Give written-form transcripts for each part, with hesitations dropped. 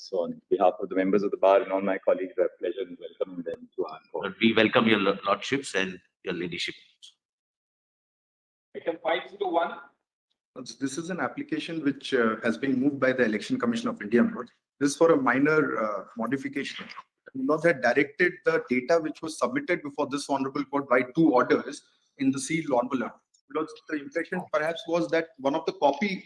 So on behalf of the members of the bar and all my colleagues, I have pleasure in welcoming them to our court. We welcome your lordships and your ladyship. Item 501. This is an application which has been moved by the Election Commission of India. This is for a minor modification. Laws had directed the data which was submitted before this honorable court by 2 orders in the sealed envelope. Because the impression perhaps was that one of the copy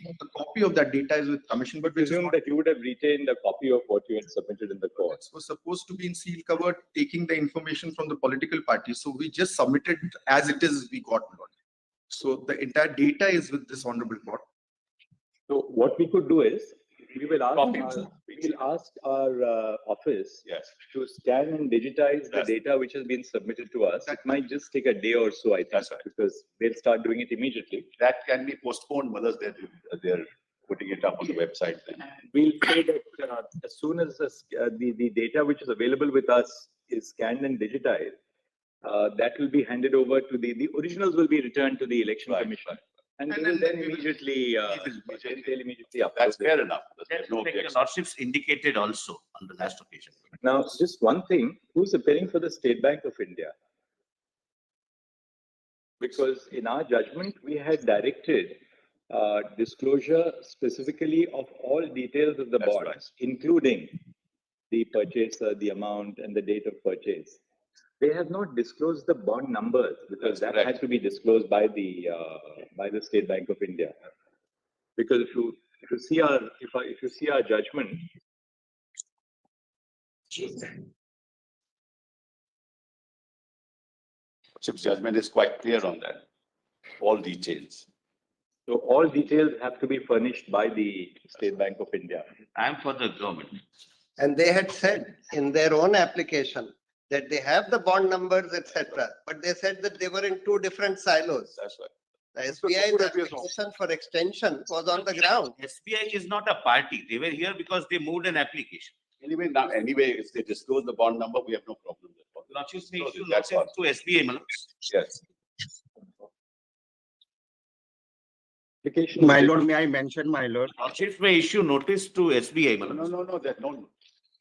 of that data is with commission, but which Presume that you would have retained a copy of what you had submitted in the court. It was supposed to be in seal covered, taking the information from the political party. So we just submitted as it is. We got one. So the entire data is with this honorable court. So what we could do is we will ask our office to scan and digitize the data which has been submitted to us. That might just take a day or so, I think, because they'll start doing it immediately. That can be postponed whether they're putting it up on the website. Then We'll say that as soon as the data which is available with us is scanned and digitized, that will be handed over to the originals will be returned to the Election Commission. And they will then immediately, they'll immediately upload. that's fair enough. That's No like your objection. lordships indicated also on the last occasion. Now, just one thing, who's appearing for the State Bank of India? Because in our judgment, we had directed disclosure specifically of all details of the That's bonds, right. including the purchaser, the amount, and the date of purchase. They have not disclosed the bond numbers because That's that had correct. to be disclosed by the State Bank of India. Because if you see our judgment, Chip's judgment is quite clear on that. All details. so all details have to be furnished by the State Bank of India. I am for the government. And they had said in their own application that they have the bond numbers, etc. But they said that they were in 2 different silos. That's right. The SBI's application for extension was on the ground. SBI is not a party. They were here because they moved an application. Anyway, if they disclose the bond number, we have no problem with it. Lordships may issue That's notice to SBI. Malak. Yes. Application My lord, may I mention, my lord? Lordships may issue notice to SBI. Malak. No, there's no.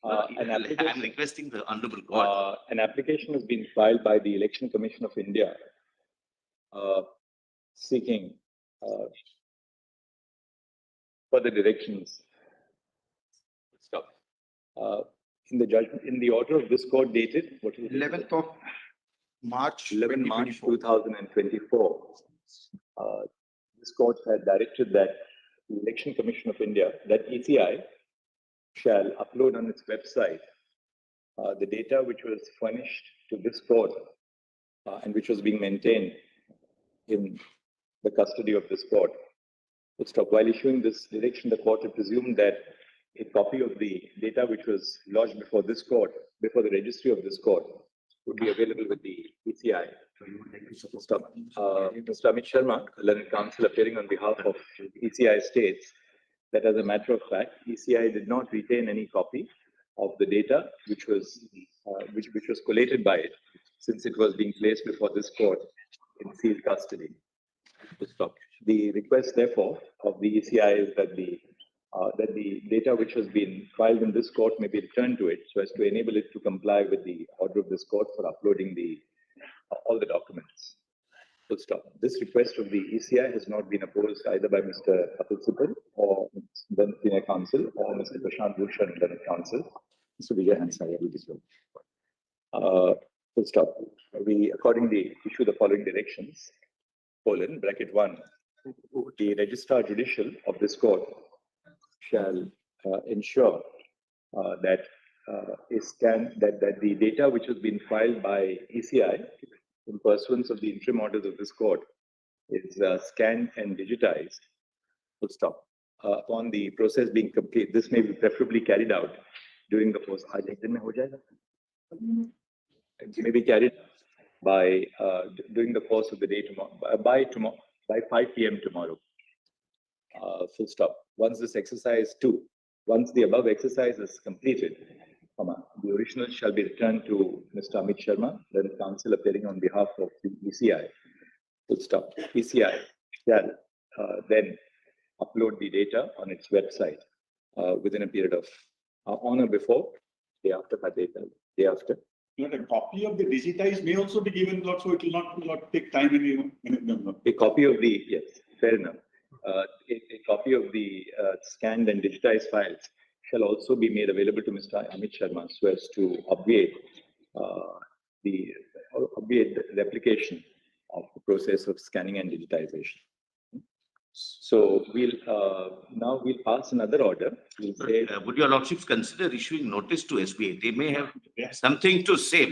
I'm requesting the honorable court. An application has been filed by the Election Commission of India seeking further directions. Stop. In the judgment, in the order of this court dated, what is it? 11th of March. 11 March 2024. 2024. This court had directed that the Election Commission of India, that ECI, shall upload on its website the data which was furnished to this court and which was being maintained in the custody of this court. While issuing this direction, the court had presumed that a copy of the data which was lodged before this court, before the registry of this court, would be available with the ECI. Mr. Amit Sharma, learned counsel appearing on behalf of ECI states that as a matter of fact, ECI did not retain any copy of the data which was collated by it, since it was being placed before this court in sealed custody. The request, therefore, of the ECI is that the data which has been filed in this court may be returned to it, so as to enable it to comply with the order of this court for uploading all the documents. This request of the ECI has not been opposed either by Mr. Kapil Sibal or then senior counsel or Mr. Prashant Bhushan, then counsel. Mr. Vijay Hansaya will be so. We accordingly issue the following directions: (1) the Registrar Judicial of this court shall ensure that the data which has been filed by ECI in pursuance of the interim orders of this court is scanned and digitized. Upon the process being complete, this may be preferably carried out during the course. It may be carried by during the course of the day tomorrow, by 5 p.m. tomorrow. Once the above exercise is completed, the original shall be returned to Mr. Amit Sharma, then counsel appearing on behalf of the ECI. ECI shall then upload the data on its website within a period of on or before, day after, day after. A copy of the digitized may also be given, Lord, so it will not take time in. A copy of the, yes, fair enough. A copy of the scanned and digitized files shall also be made available to Mr. Amit Sharma so as to obviate the replication of the process of scanning and digitization. So now we'll pass another order. We'll say, would your lordships consider issuing notice to SBI? They may have something to say.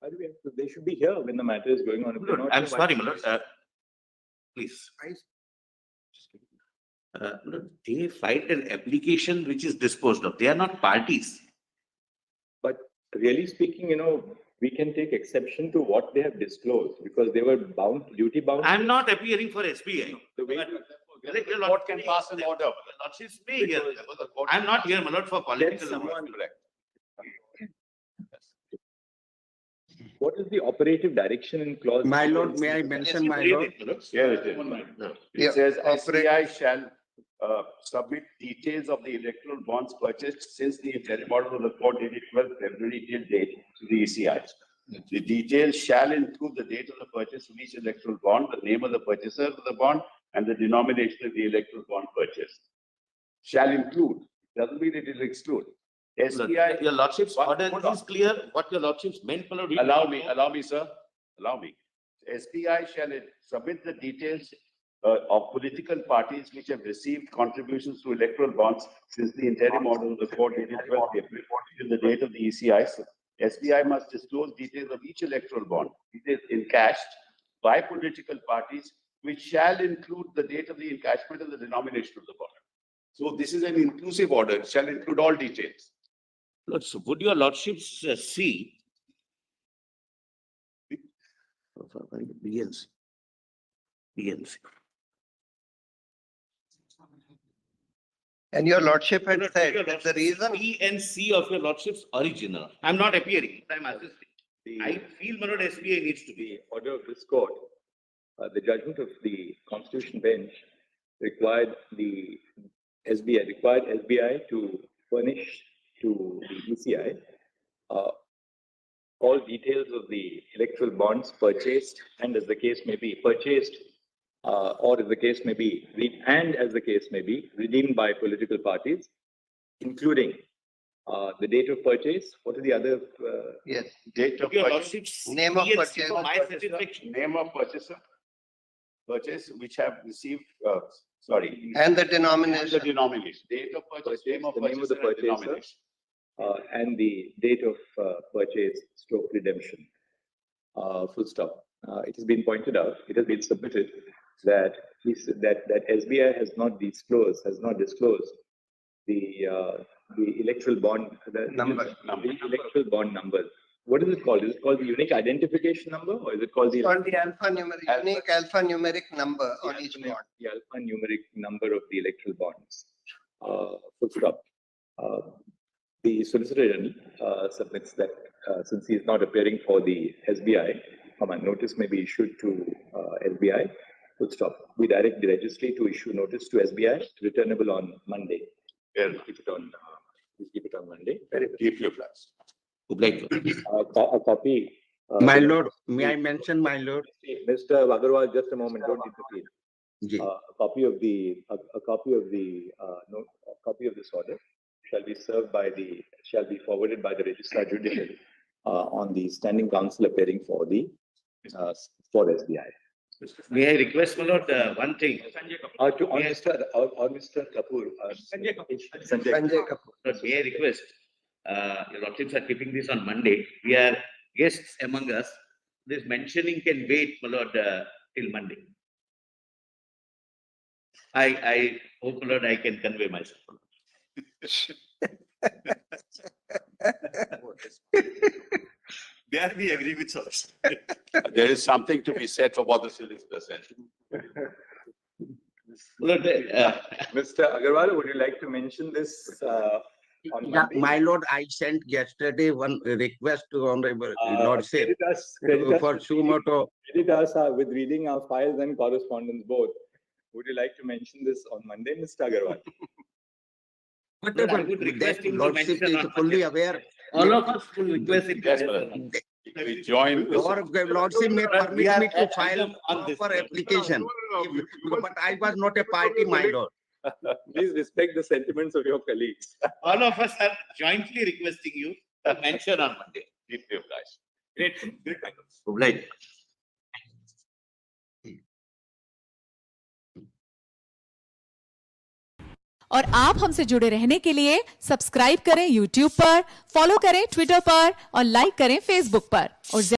why do we have to, they should be here when the matter is going on. If they're not I'm here, why- sorry, my lord. Please. Lord, they filed an application which is disposed of. They are not parties. But really speaking, we can take exception to what they have disclosed because they were duty bound. I'm not appearing for SBI. The way But let your Court can lordship- pass an order. Lordships may hear. I'm not here, my lord, for political. someone- Correct. What is the operative direction in clause? My lord, may I mention, my lord? Here it is. Yeah, It says operate- SBI shall submit details of the electoral bonds purchased since the interim order of the court dated 12th February till date to the ECI. The details shall include the date of the purchase of each electoral bond, the name of the purchaser of the bond, and the denomination of the electoral bond purchase. Shall include, doesn't mean it will exclude. SBI, Your lordship's One- order hold on. is clear. What your lordships meant, my lord. we- allow me, sir, allow me. SBI shall submit the details of political parties which have received contributions to electoral bonds since the interim order of the court dated 12th April till the date of the ECI. So SBI must disclose details of each electoral bond, details encashed by political parties, which shall include the date of the encashment and the denomination of the bond. So this is an inclusive order, it shall include all details. Lord, so would your lordships see? BNC. BNC. And your lordship had Your said that the lordships, reason, B and C of your lordship's original. I'm not appearing, I'm assisting. I feel, my lord, SBI needs to be. The order of this court, the judgment of the Constitution bench required SBI to furnish to the ECI all details of the electoral bonds purchased and as the case may be purchased or as the case may be redeemed by political parties, including the date of purchase. What are the other? yes, Date of Your purchase. lordships. Name of B and C purchase. for my satisfaction. Name of purchaser, purchase which have received, sorry. and the The denomination. denomination, date of purchase, name of The name of the purchaser and purchaser. denomination. And the date of purchase stroke redemption. Full stop. It has been pointed out, it has been submitted that SBI has not disclosed the electoral bond Number. the electoral bond number. What is it called? Is it called the unique identification number or is it called the It's called the unique alphanumeric number on each bond. the alphanumeric number of the electoral bonds? Full stop. The Solicitor General submits that since he is not appearing for the SBI, notice may be issued to SBI. Full stop. We direct the registry to issue notice to SBI, returnable on Monday. Fair We'll keep it on Monday. Keep your flags. Would like to. A copy. My lord, may I mention, my lord? Mr. Agarwal, just a moment. Don't interfere. Ji. A copy of this order shall be forwarded by the Registrar Judicial on the Standing Counsel appearing for SBI. May I request, my lord, one thing? On Mr. Kapoor. Sanjay Sanjay Kapoor. Lord, may I request, your lordships are keeping this on Monday. We are guests among us. This mentioning can wait, my lord, till Monday. I hope, my lord, I can convey myself. There we agree with us. There is something to be said for what the solicitor said. Lord, Mr. Agarwal, would you like to mention this on Yeah, Monday? my lord, I sent yesterday one request to honorable lordship Credit us for sumoto. with reading our files and correspondence both. Would you like to mention this on Monday, Mr. Agarwal? But I would request that him to lordship mention is on fully Monday. aware. All of us will request him. to Yes, mention brother. on Monday. We join. Your lordship may But we permit are me to at file item on this, proper sir. application. But I was not a party, my lord. Please respect the sentiments of your colleagues. All of us are jointly requesting you to mention on Monday. Deeply obliged. Great. Obliged. और आप हमसे जुड़े रहने के लिए subscribe करें YouTube पर, follow करें Twitter पर और लाइक करें Facebook पर और